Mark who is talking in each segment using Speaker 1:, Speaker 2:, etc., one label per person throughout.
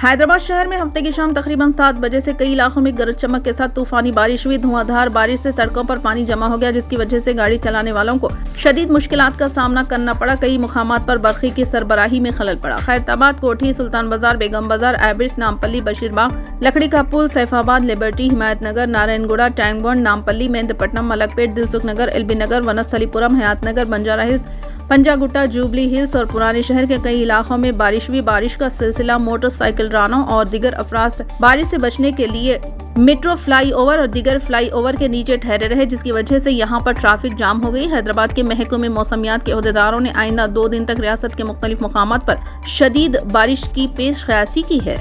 Speaker 1: حیدرآباد شہر میں ہفتے کی شام تقریباً 7 بجے سے کئی علاقوں میں گرج چمک کے ساتھ طوفانی بارش ہوئی۔ دھواں دھار بارش سے سڑکوں پر پانی جمع ہو گیا، جس کی وجہ سے گاڑی چلانے والوں کو شدید مشکلات کا سامنا کرنا پڑا۔ کئی مقامات پر برقی کی سربراہی میں خلل پڑا۔ خیرتآباد، کوٹھی، سلطان بازار، بیگم بازار، ایبرس، نامپلی، بشیر باغ، لکڑی کا پل، سیف آباد، لبرٹی، حمایت نگر، نارائن گوڑا، ٹینک بونڈ، نامپلی، مہندر پٹنم، ملک پیٹ، دلسکھ نگر، ایل بی نگر، ونستھلی پورم، حیات نگر، بنجارہ ہلز، پنجا گٹا، جوبلی ہلز اور پرانے شہر کے کئی علاقوں میں بارش ہوئی۔ بارش کا سلسلہ موٹر سائیکل رانوں اور دیگر افراد بارش سے بچنے کے لیے میٹرو فلائی اوور اور دیگر فلائی اوور کے نیچے ٹھہرے رہے، جس کی وجہ سے یہاں پر ٹریفک جام ہو گئی۔ حیدرآباد کے محکمہ موسمیات کے عہدیداروں نے آئندہ 2 دن تک ریاست کے مختلف مقامات پر شدید بارش کی پیش قیاسی کی ہے۔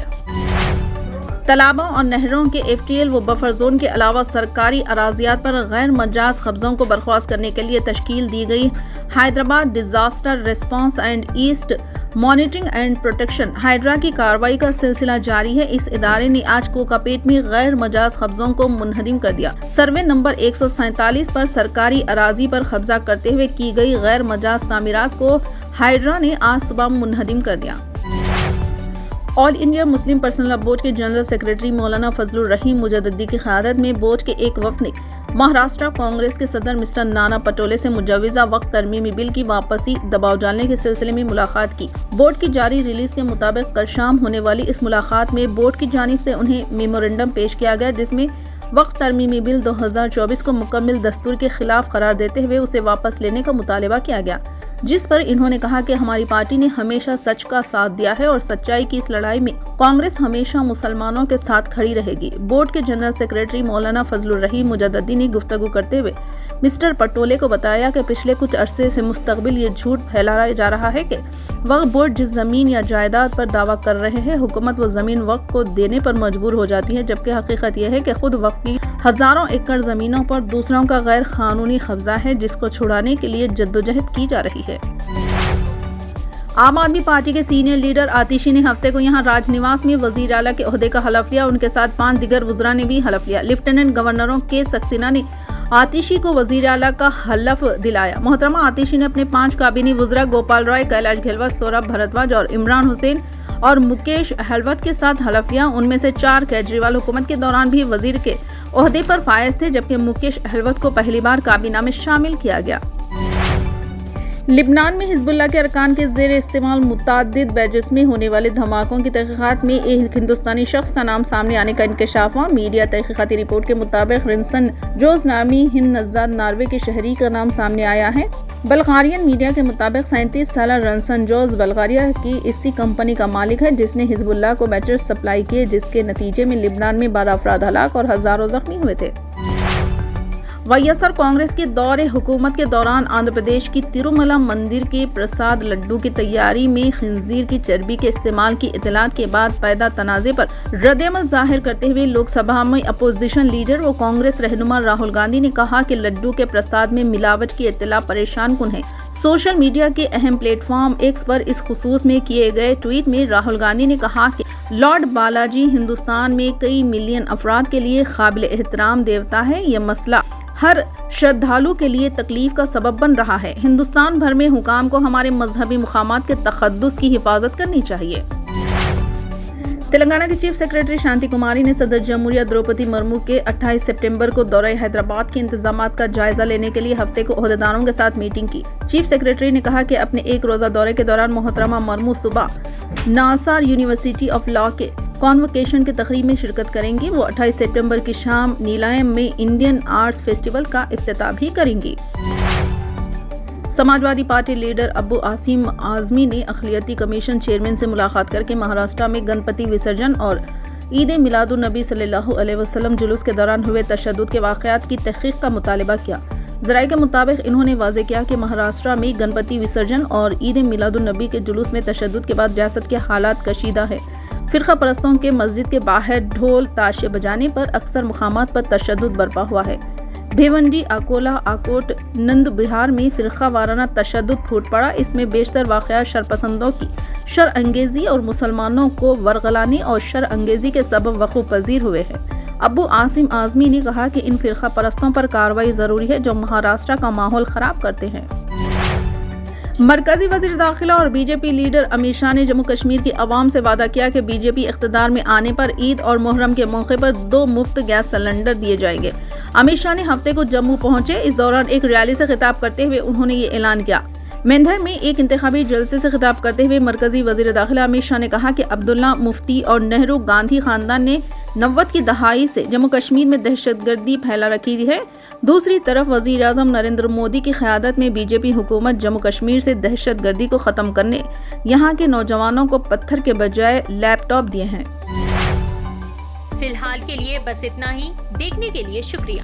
Speaker 1: تالابوں اور نہروں کے FTL و بفر زون کے علاوہ سرکاری اراضیات پر غیر مجاز قبضوں کو برخاست کرنے کے لیے تشکیل دی گئی Hyderabad disaster response and asset monitoring and protection HYDRAA کی کارروائی کا سلسلہ جاری ہے۔ اس ادارے نے آج کوکاپیٹ میں غیر مجاز قبضوں کو منہدم کر دیا۔ سروے نمبر 147 پر سرکاری اراضی پر قبضہ کرتے ہوئے کی گئی غیر مجاز تعمیرات کو ہائیڈرا نے آج صبح منہدم کر دیا۔ All India Muslim personal law board کے جنرل سیکریٹری مولانا فضل الرحیم مجددی کی قیادت میں بورڈ کے ایک وفد نے مہاراشٹر کانگریس کے صدر مسٹر نانا پٹولے سے مجوزہ وقت ترمیمی بل کی واپسی دباؤ ڈالنے کے سلسلے میں ملاقات کی۔ بورڈ کی جاری ریلیز کے مطابق کل شام ہونے والی اس ملاقات میں بورڈ کی جانب سے انہیں میمورنڈم پیش کیا گیا، جس میں وقت ترمیمی بل 2024 کو مکمل دستور کے خلاف قرار دیتے ہوئے اسے واپس لینے کا مطالبہ کیا گیا، جس پر انہوں نے کہا کہ ہماری پارٹی نے ہمیشہ سچ کا ساتھ دیا ہے اور سچائی کی اس لڑائی میں کانگریس ہمیشہ مسلمانوں کے ساتھ کھڑی رہے گی۔ بورڈ کے جنرل سیکریٹری مولانا فضل الرحیم مجددی نے گفتگو کرتے ہوئے مسٹر پٹولے کو بتایا کہ پچھلے کچھ عرصے سے مستقبل یہ جھوٹ پھیلایا جا رہا ہے کہ وقف بورڈ جس زمین یا جائیداد پر دعویٰ کر رہے ہیں، حکومت وہ زمین وقف کو دینے پر مجبور ہو جاتی ہے، جبکہ حقیقت یہ ہے کہ خود وقف کی ہزاروں ایکڑ زمینوں پر دوسروں کا غیر قانونی قبضہ ہے، جس کو چھڑانے کے لیے جدوجہد کی جا رہی ہے۔ عام آدمی پارٹی کے سینئر لیڈر آتشی نے ہفتے کو یہاں راج نواس میں وزیر اعلیٰ کے عہدے کا حلف لیا۔ ان کے ساتھ 5 دیگر وزراء نے بھی حلف لیا۔ لیفٹیننٹ گورنروں کے سکسینہ نے آتشی کو وزیر اعلیٰ کا حلف دلایا۔ محترمہ آتشی نے اپنے 5 کابینی وزراء گوپال رائے، کیلاش گہلوت، سوربھ بھردواج اور عمران حسین اور مکیش اہلوت کے ساتھ حلف لیا۔ ان میں سے 4 کیجریوال حکومت کے دوران بھی وزیر کے عہدے پر فائز تھے، جبکہ مکیش اہلوت کو پہلی بار کابینہ میں شامل کیا گیا۔ لبنان میں حزب اللہ کے ارکان کے زیر استعمال متعدد بیجز میں ہونے والے دھماکوں کی تحقیقات میں ایک ہندوستانی شخص کا نام سامنے آنے کا انکشاف ہوا۔ میڈیا تحقیقاتی رپورٹ کے مطابق رنسن جوز نامی ہند نژاد ناروے کے شہری کا نام سامنے آیا ہے۔ بلغارین میڈیا کے مطابق 37 سالہ رنسن جوز بلغاریہ کی اسی کمپنی کا مالک ہے، جس نے حزب اللہ کو بیجز سپلائی کیے، جس کے نتیجے میں لبنان میں 12 افراد ہلاک اور ہزاروں زخمی ہوئے تھے۔ وائیسآر کانگریس کے دور حکومت کے دوران آندھرا پردیش کی تروملا مندر کے پرساد لڈو کی تیاری میں خنزیر کی چربی کے استعمال کی اطلاعات کے بعد پیدا تنازع پر رد عمل ظاہر کرتے ہوئے لوک سبھا میں اپوزیشن لیڈر و کانگریس رہنما راہل گاندھی نے کہا کہ لڈو کے پرساد میں ملاوٹ کی اطلاع پریشان کن ہے۔ سوشل میڈیا کے اہم پلیٹ فارم ایکس پر اس خصوص میں کیے گئے ٹویٹ میں راہل گاندھی نے کہا کہ لارڈ بالاجی ہندوستان میں کئی ملین افراد کے لیے قابل احترام دیوتا ہے۔ یہ مسئلہ ہر شردھالو کے لیے تکلیف کا سبب بن رہا ہے۔ ہندوستان بھر میں حکام کو ہمارے مذہبی مقامات کے تقدس کی حفاظت کرنی چاہیے۔ تلنگانہ کی چیف سیکریٹری شانتی کماری نے صدر جمہوریہ دروپدی مرمو کے 28 سپٹمبر کو دورہ حیدرآباد کے انتظامات کا جائزہ لینے کے لیے ہفتے کو عہدیداروں کے ساتھ میٹنگ کی۔ چیف سیکریٹری نے کہا کہ اپنے ایک روزہ دورے کے دوران محترمہ مرمو صبح نالسار یونیورسٹی آف لاء کے کانوکیشن کی تقریب میں شرکت کریں گی۔ وہ 28 سپٹمبر کی شام نیلائم میں انڈین آرٹس فیسٹیول کا افتتاح بھی کریں گی۔ سماجوادی پارٹی لیڈر ابو عاصم اعظمی نے اقلیتی کمیشن چیئرمین سے ملاقات کر کے مہاراشٹر میں گنپتی وسرجن اور عید میلاد النبی صلی اللہ علیہ وسلم جلوس کے دوران ہوئے تشدد کے واقعات کی تحقیق کا مطالبہ کیا۔ ذرائع کے مطابق انہوں نے واضح کیا کہ مہاراشٹر میں گنپتی وسرجن اور عید میلاد النبی کے جلوس میں تشدد کے بعد ریاست کے حالات کشیدہ ہے۔ فرقہ پرستوں کے مسجد کے باہر ڈھول تاشے بجانے پر اکثر مقامات پر تشدد برپا ہوا ہے۔ بھیونڈی، اکولا، آکوٹ، نند بہار میں فرقہ وارانہ تشدد پھوٹ پڑا۔ اس میں بیشتر واقعات شرپسندوں کی شر انگیزی اور مسلمانوں کو ورغلانے اور شر انگیزی کے سبب وقوع پذیر ہوئے ہیں۔ ابو عاصم اعظمی نے کہا کہ ان فرقہ پرستوں پر کارروائی ضروری ہے جو مہاراشٹر کا ماحول خراب کرتے ہیں۔ مرکزی وزیر داخلہ اور B J P leader Amit Shah نے جموں کشمیر کی عوام سے وعدہ کیا کہ بی جے پی اقتدار میں آنے پر عید اور محرم کے موقع پر 2 مفت گیس سلنڈر دیے جائیں گے۔ امت شاہ نے ہفتے کو جموں پہنچے۔ اس دوران ایک ریلی سے خطاب کرتے ہوئے انہوں نے یہ اعلان کیا۔ مینڈھر میں ایک انتخابی جلسے سے خطاب کرتے ہوئے مرکزی وزیر داخلہ امت شاہ نے کہا کہ عبداللہ مفتی اور نہرو گاندھی خاندان نے 90 کی دہائی سے جموں کشمیر میں دہشت گردی پھیلا رکھی ہے۔ دوسری طرف وزیر اعظم نریندر مودی کی قیادت میں بی جے پی حکومت جموں کشمیر سے دہشت گردی کو ختم کرنے یہاں کے نوجوانوں کو پتھر کے بجائے لیپ ٹاپ دیے ہیں۔
Speaker 2: فی الحال کے لیے بس اتنا ہی۔ دیکھنے کے لیے شکریہ۔